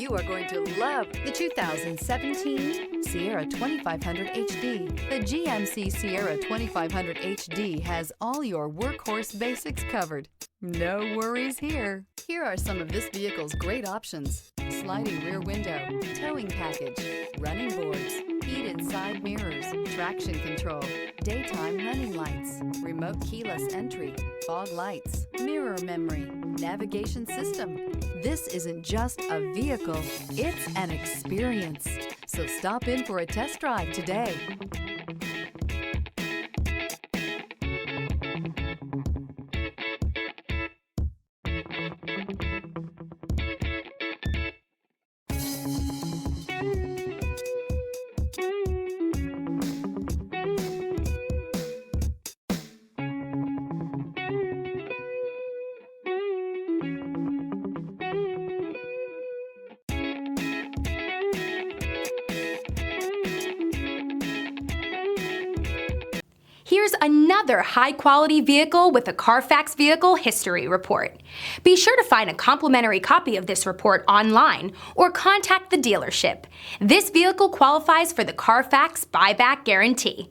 You are going to love the 2017 Sierra 2500 HD. The GMC Sierra 2500 HD has all your workhorse basics covered. No worries here. Here are some of this vehicle's great options: sliding rear window, towing package, running boards, heated side mirrors, traction control, daytime running lights, remote keyless entry, fog lights, mirror memory, navigation system. This isn't just a vehicle, it's an experience. So stop in for a test drive today. Here's another high-quality vehicle with a Carfax Vehicle History Report. Be sure to find a complimentary copy of this report online or contact the dealership. This vehicle qualifies for the Carfax Buyback Guarantee.